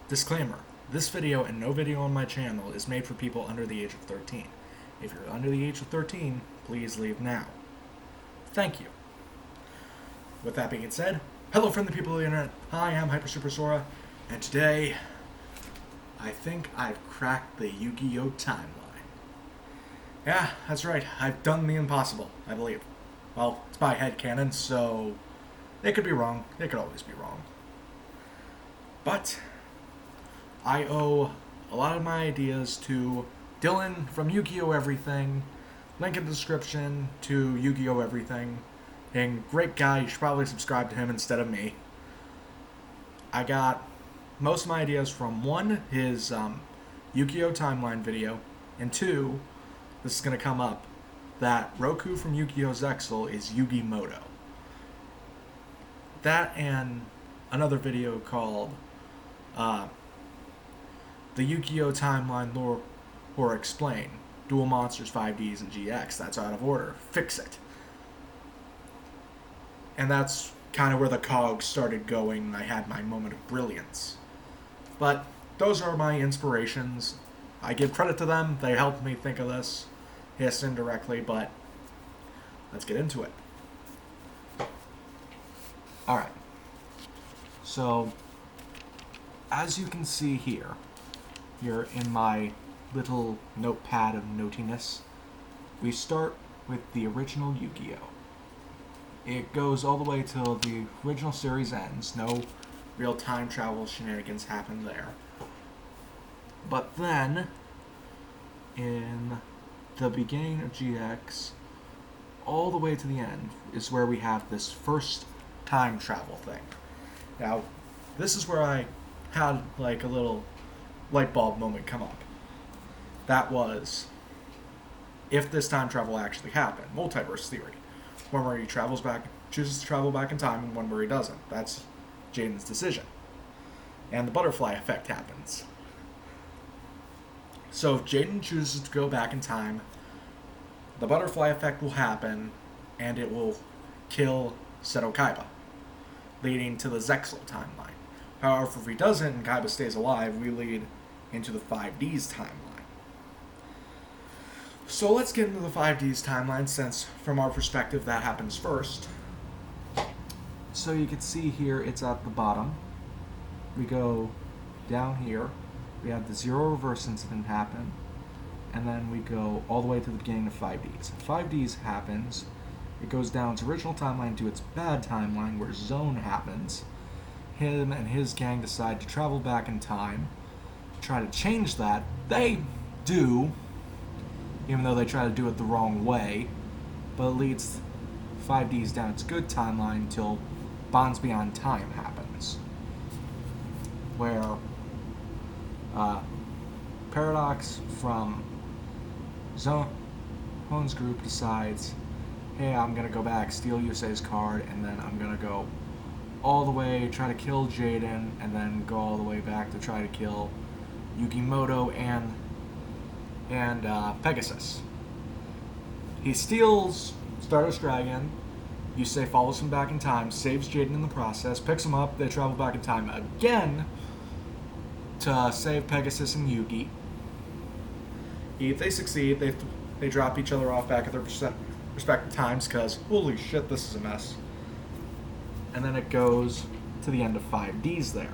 Disclaimer, this video and no video on my channel is made for people under the age of 13. If you're under the age of 13, please leave now. Thank you. With that being said, hello from the people of the internet. Hi, I'm Hyper Super Sora, and today, I think I've cracked the Yugioh Timeline. Yeah, that's right, I've done the impossible, I believe. Well, it's my head canon, so it could be wrong. It could always be wrong. But I owe a lot of my ideas to Dylan from Yugioh Everything. Link in the description to Yugioh Everything. And great guy, you should probably subscribe to him instead of me. I got most of my ideas from one, his Yugioh Timeline video, and two, this is going to come up, that Roku from Yu-Gi-Oh! Zexal is Yugimoto. That and another video called the Yugioh Timeline Lore Explain. Dual Monsters 5Ds and GX. That's out of order. Fix it. And that's kind of where the cogs started going and I had my moment of brilliance. But those are my inspirations. I give credit to them. They helped me think of this. Yes, indirectly, but let's get into it. Alright. So, as you can see here, you're in my little notepad of notiness. We start with the original Yu-Gi-Oh! It goes all the way till the original series ends. No real time travel shenanigans happen there. But then, in the beginning of GX, all the way to the end, is where we have this first time travel thing. Now, this is where I had like a little light bulb moment come up. That was, if this time travel actually happened, multiverse theory. One where he chooses to travel back in time, and one where he doesn't. That's Jaden's decision. And the butterfly effect happens. So if Jaden chooses to go back in time, the butterfly effect will happen, and it will kill Seto Kaiba, leading to the Zexal timeline. However, if he doesn't and Kaiba stays alive, we lead into the 5Ds timeline. So let's get into the 5Ds timeline, since from our perspective that happens first. So you can see here, it's at the bottom. We go down here. We have the Zero Reverse incident happen, and then we go all the way to the beginning of 5Ds. 5Ds happens, it goes down its original timeline to its bad timeline where Zone happens. Him and his gang decide to travel back in time, try to change that. They do, even though they try to do it the wrong way, but it leads 5Ds down its good timeline until Bonds Beyond Time happens, where Paradox from Zone's group decides, hey, I'm going to go back, steal Yusei's card, and then I'm going to go all the way, try to kill Jaden, and then go all the way back to try to kill Yugimoto and Pegasus. He steals Stardust Dragon. Yusei follows him back in time, saves Jaden in the process, picks him up, they travel back in time again to save Pegasus and Yugi. If they succeed, they drop each other off back at their respective times, because holy shit, this is a mess. And then it goes to the end of 5Ds there.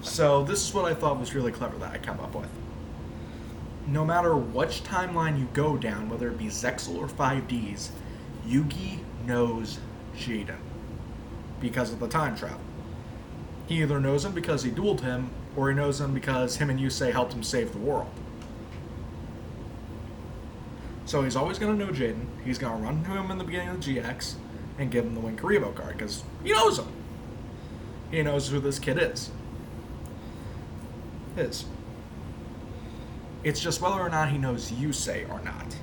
So this is what I thought was really clever that I come up with. No matter which timeline you go down, whether it be Zexal or 5Ds, Yugi knows Jaden because of the time travel. He either knows him because he dueled him, or he knows him because him and Yusei helped him save the world. So he's always going to know Jaden. He's going to run to him in the beginning of the GX and give him the Win Karibo card, because he knows him. He knows who this kid is. It's just whether or not he knows Yusei or not.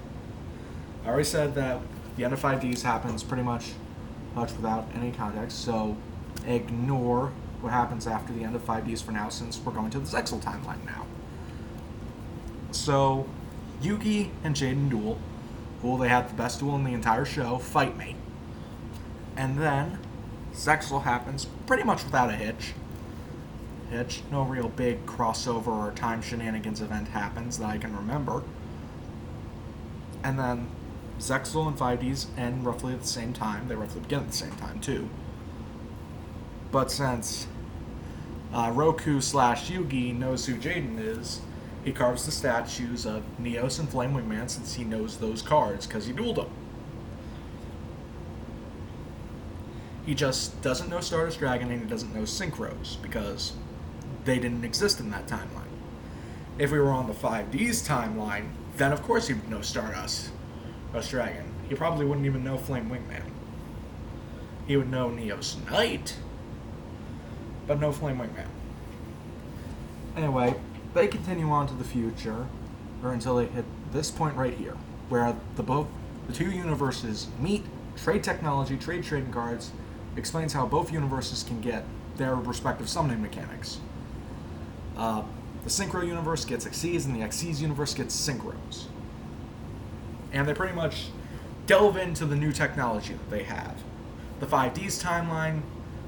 I already said that the end of 5Ds happens pretty much without any context, so ignore what happens after the end of 5Ds for now, since we're going to the Zexal timeline now. So, Yugi and Jaden duel. Well, they had the best duel in the entire show, Fight Me. And then Zexal happens pretty much without a hitch. No real big crossover or time shenanigans event happens that I can remember. And then Zexal and 5Ds end roughly at the same time. They roughly begin at the same time, too. But since Roku/Yugi knows who Jaden is, he carves the statues of Neos and Flame Wingman since he knows those cards because he dueled them. He just doesn't know Stardust Dragon and he doesn't know Synchros because they didn't exist in that timeline. If we were on the 5Ds timeline, then of course he would know Stardust Dragon. He probably wouldn't even know Flame Wingman. He would know Neos Knight, but no Flame Wingman. Anyway, they continue on to the future, or until they hit this point right here, where the two universes meet, trade technology, trade trading cards, explains how both universes can get their respective summoning mechanics. The Synchro universe gets Xyz, and the Xyz universe gets Synchros. And they pretty much delve into the new technology that they have. The 5Ds timeline,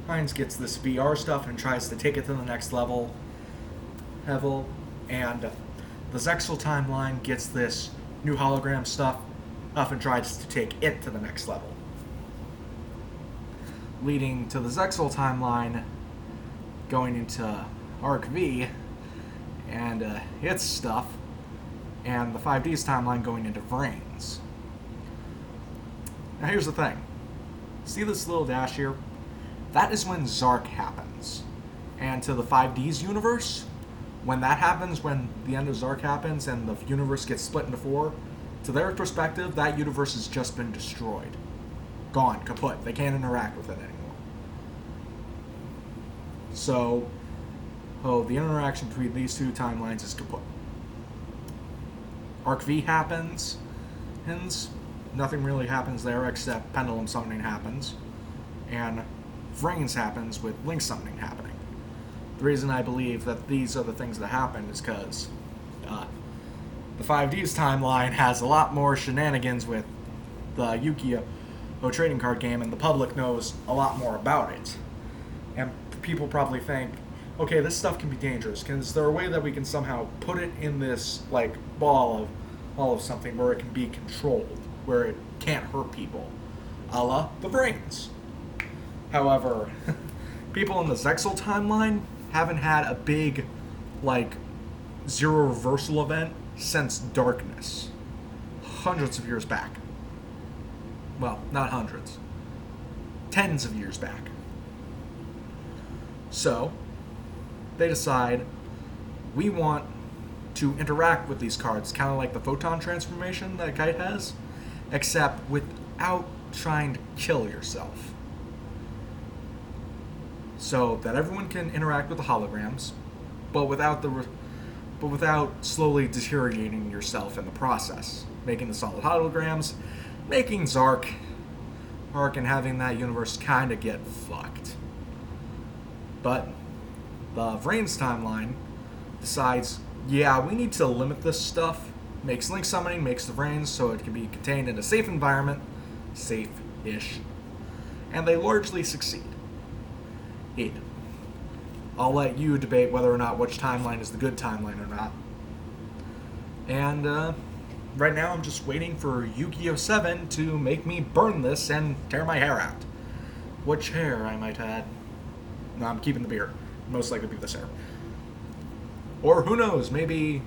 Hines gets this VR stuff and tries to take it to the next level. And the Zexal timeline gets this new hologram stuff and tries to take it to the next level. Leading to the Zexal timeline going into Arc V and its stuff, and the 5Ds timeline going into Vrains. Now here's the thing. See this little dash here? That is when Zark happens. And to the 5Ds universe, when that happens, when the end of Zark happens and the universe gets split into four, to their perspective, that universe has just been destroyed. Gone, kaput. They can't interact with it anymore. So, the interaction between these two timelines is kaput. Arc V happens, nothing really happens there except Pendulum Summoning happens, and Vrains happens with Link Summoning happening. The reason I believe that these are the things that happen is because the 5Ds timeline has a lot more shenanigans with the Yugioh trading card game, and the public knows a lot more about it. And people probably think, okay, this stuff can be dangerous. Is there a way that we can somehow put it in this ball of something where it can be controlled, where it can't hurt people, a la the Vrains? However, people in the Zexal timeline haven't had a big, zero reversal event since Darkness. Hundreds of years back. Well, not hundreds. Tens of years back. So, they decide, we want to interact with these cards, kind of like the photon transformation that Kite has, except without trying to kill yourself. So that everyone can interact with the holograms, but without slowly deteriorating yourself in the process, making the solid holograms, making Zark and having that universe kind of get fucked. But the Vrains timeline decides, yeah, we need to limit this stuff, makes Link Summoning, makes the Vrains so it can be contained in a safe environment, safe-ish, and they largely succeed. I'll let you debate whether or not which timeline is the good timeline or not. And right now I'm just waiting for Yu-Gi-Oh! 7 to make me burn this and tear my hair out. Which hair, I might add. No, I'm keeping the beard. Most likely be this hair. Or who knows, maybe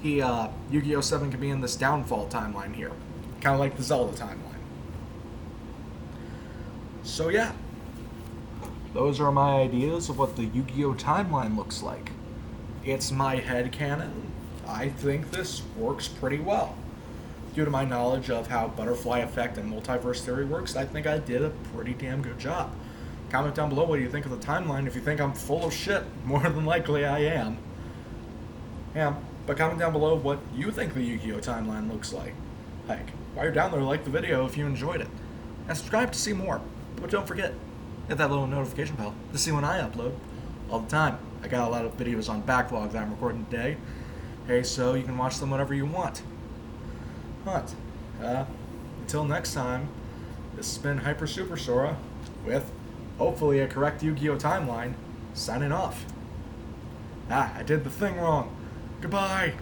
Yu-Gi-Oh! 7 could be in this downfall timeline here. Kind of like the Zelda timeline. So yeah. Those are my ideas of what the Yu-Gi-Oh! Timeline looks like. It's my headcanon. I think this works pretty well. Due to my knowledge of how butterfly effect and multiverse theory works, I think I did a pretty damn good job. Comment down below what you think of the timeline. If you think I'm full of shit, more than likely I am. Yeah, but comment down below what you think the Yu-Gi-Oh! Timeline looks like. Heck, while you're down there, like the video if you enjoyed it. And subscribe to see more. But don't forget, hit that little notification bell to see when I upload all the time. I got a lot of videos on backlog that I'm recording today. Hey, so you can watch them whenever you want. But, until next time, this has been Hyper Super Sora with hopefully a correct Yu-Gi-Oh! Timeline, signing off. I did the thing wrong. Goodbye!